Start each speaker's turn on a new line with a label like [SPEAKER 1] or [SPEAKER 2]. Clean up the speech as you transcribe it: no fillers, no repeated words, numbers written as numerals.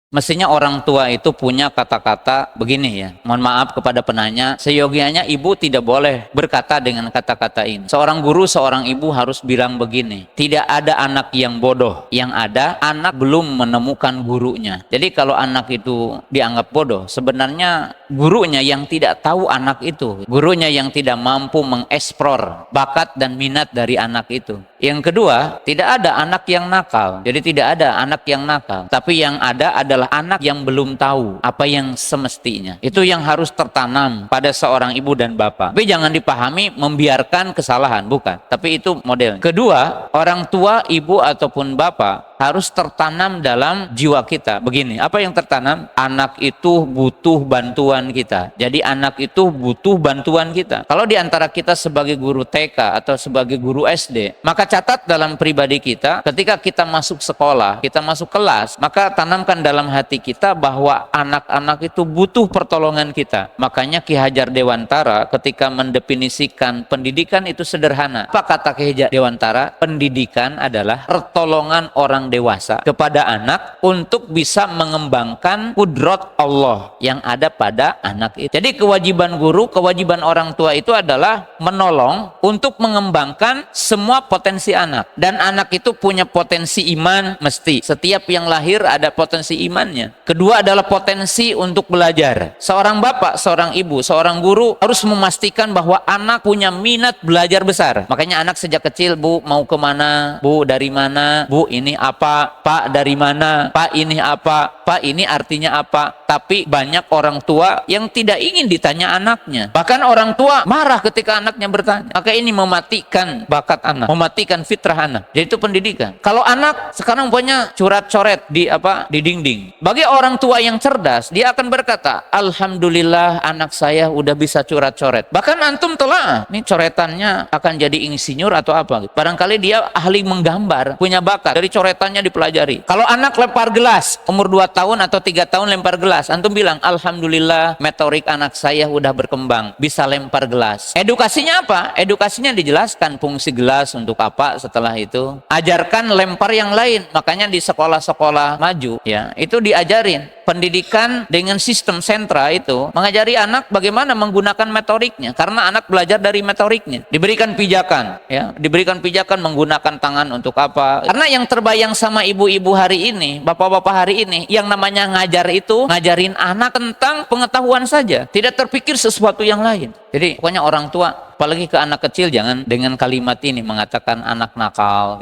[SPEAKER 1] Mestinya orang tua itu punya kata-kata begini ya. Mohon maaf kepada penanya, seyogianya ibu tidak boleh berkata dengan kata-kata ini. Seorang guru, seorang ibu harus bilang begini, tidak ada anak yang bodoh, yang ada anak belum menemukan gurunya. Jadi kalau anak itu dianggap bodoh, sebenarnya gurunya yang tidak tahu anak itu, gurunya yang tidak mampu mengeksplor bakat dan minat dari anak itu. Yang kedua, tidak ada anak yang nakal. Jadi tidak ada anak yang nakal, tapi yang ada adalah anak yang belum tahu apa yang semestinya. Itu yang harus tertanam pada seorang ibu dan bapak. Tapi jangan dipahami membiarkan kesalahan, bukan. Tapi itu modelnya. Kedua, orang tua, ibu ataupun bapak harus tertanam dalam jiwa kita. Begini, apa yang tertanam? Anak itu butuh bantuan kita. Jadi anak itu butuh bantuan kita. Kalau diantara kita sebagai guru TK atau sebagai guru SD, maka catat dalam pribadi kita, ketika kita masuk sekolah, kita masuk kelas, maka tanamkan dalam hati kita bahwa anak-anak itu butuh pertolongan kita. Makanya Ki Hajar Dewantara ketika mendefinisikan pendidikan itu sederhana. Apa kata Ki Hajar Dewantara? Pendidikan adalah pertolongan orang dewasa kepada anak untuk bisa mengembangkan kudrat Allah yang ada pada anak itu. Jadi kewajiban guru, kewajiban orang tua itu adalah menolong untuk mengembangkan semua potensi anak. Dan anak itu punya potensi iman mesti. Setiap yang lahir ada potensi imannya. Kedua adalah potensi untuk belajar. Seorang bapak, seorang ibu, seorang guru harus memastikan bahwa anak punya minat belajar besar. Makanya anak sejak kecil, Bu, mau kemana? Bu, dari mana? Bu, ini apa? Pak, dari mana? Pak, ini apa? Pak, ini artinya apa? Tapi banyak orang tua yang tidak ingin ditanya anaknya. Bahkan orang tua marah ketika anaknya bertanya. Maka ini mematikan bakat anak, mematikan fitrah anak. Jadi itu pendidikan. Kalau anak sekarang punya coret-coret di dinding. Bagi orang tua yang cerdas, dia akan berkata, alhamdulillah anak saya udah bisa coret-coret. Bahkan antum telah, ini coretannya akan jadi insinyur atau apa. Barangkali dia ahli menggambar, punya bakat. Dari coretannya dipelajari. Kalau anak lempar gelas, umur 2 tahun atau 3 tahun lempar gelas, antum bilang, alhamdulillah motorik anak saya udah berkembang, bisa lempar gelas. Edukasinya apa? Edukasinya dijelaskan fungsi gelas untuk apa setelah itu. Ajarkan lempar yang lain. Makanya di sekolah-sekolah maju, ya, itu diajarin. Pendidikan dengan sistem sentra itu mengajari anak bagaimana menggunakan motoriknya, karena anak belajar dari motoriknya. Diberikan pijakan, ya, diberikan pijakan menggunakan tangan untuk apa. Karena yang terbayang sama ibu-ibu hari ini, bapak-bapak hari ini, yang namanya ngajar itu ngajarin anak tentang pengetahuan saja, tidak terpikir sesuatu yang lain. Jadi pokoknya orang tua, apalagi ke anak kecil, jangan dengan kalimat ini mengatakan anak nakal.